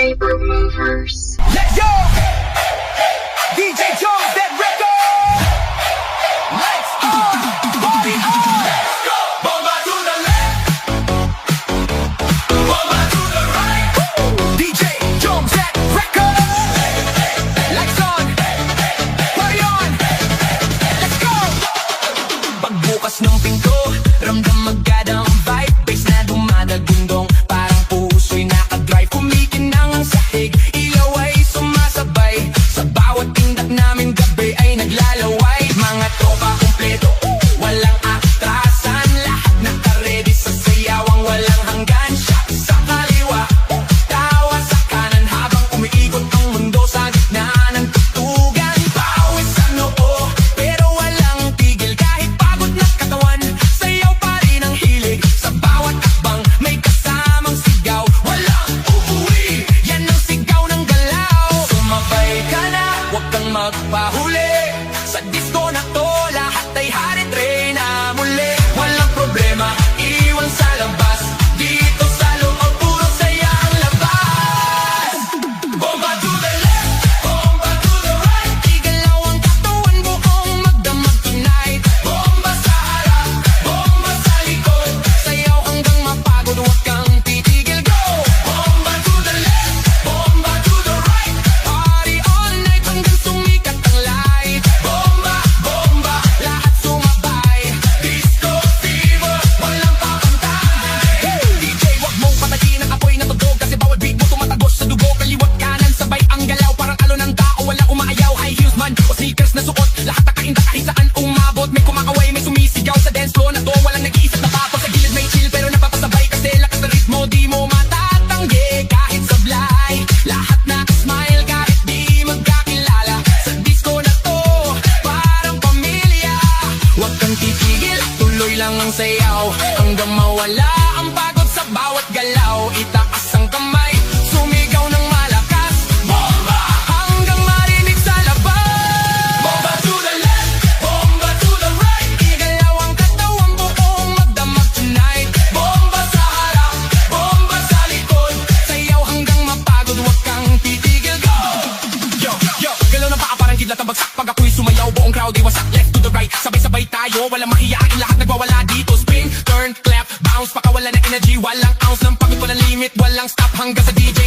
Paper Movers. Let's go! DJ Jones, that record! Let's party on! Let's go! Bomba to the left! Bomba to the right! DJ Jones, that record! Lights on! Party on! Let's go! Pagbukas ng pinto, ramdam agad ang vibe. Bass na dumadagundong, parang puso'y nakadrive. Kumikinang ang sahig, ilaw ay sumasabay. Sa bawat tindak namin gabi ay naglalaway. Mga tropa kumpleto, walang atrasan. Lahat nakaredy sa sayawang walang hanggan. Shot sa kaliwa, tawa sa kanan. Habang umiikot ang mundo sa gitna ng tutugan. Pawis sa noo, pero walang tigil. Kahit pagod na katawan, sayaw pa rin ang hilig. Sa bawat akbang may kasamang sigaw. Walang uuwi, yan ang sigaw ng galaw. Sumabay ka na, huwag kang magpahuli. Sa disco na to, lahat ay harit rin na muli. Walang problema, iwan sa labas. Dito sa loob, puro saya ang labas. Bomba to the left, bomba to the right. Igalaw ang katawan, buong magdamag tonight. Bomba sa harap, bomba sa likod. Sayaw hanggang mapagod, huwag kang titigil, go! Bomba to the left, bomba to the right. Party all night hanggang sumikat ang light. Bomba, bomba, lahat sumabay. Disco fever, walang papantay. DJ, wag mong patayin ang apoy na tugtog. Kasi bawal beat mo tumatagos sa dugo. Kaliwat kanan, sabay ang galaw. Parang alon ng tao, walang umaayaw. High heels man o sneakers na suot. Lahat nakainda kahit saan umabot. May kumakaway, may sumisigaw sa dance floor na to. Walang nag-iisip na papo sa gilid, may chill pero napapasabay. Kasi lakas na ritmo, di mo matatanggi. Kahit sablay, lahat nakasmile. Kahit di magkakilala, sa disco na to, parang pamilya. Huwag kang titigil, tuloy lang ang sayaw. Hanggang mawala ang pagod sa bawat galaw. Itaas ang kamay, sumigaw ng malakas. Bomba! Hanggang marinig sa labas. Bomba to the left, bomba to the right. Igalaw ang katawan, buong magdamag tonight. Bomba sa harap, bomba sa likod. Sayaw hanggang mapagod, huwag kang titigil, go! Yo, yo, galaw ng paa parang kidlat ang bagsak. Pag ako'y sumayaw, buong crowd iwasak. Left to the right, sabay-sabay tayo. Walang mahiyain, lahat nagwawala dito. Spin, turn, clap, bounce, pakawala na energy. Walang ounce ng pagod, walang limit, walang stop. Hanggang sa DJ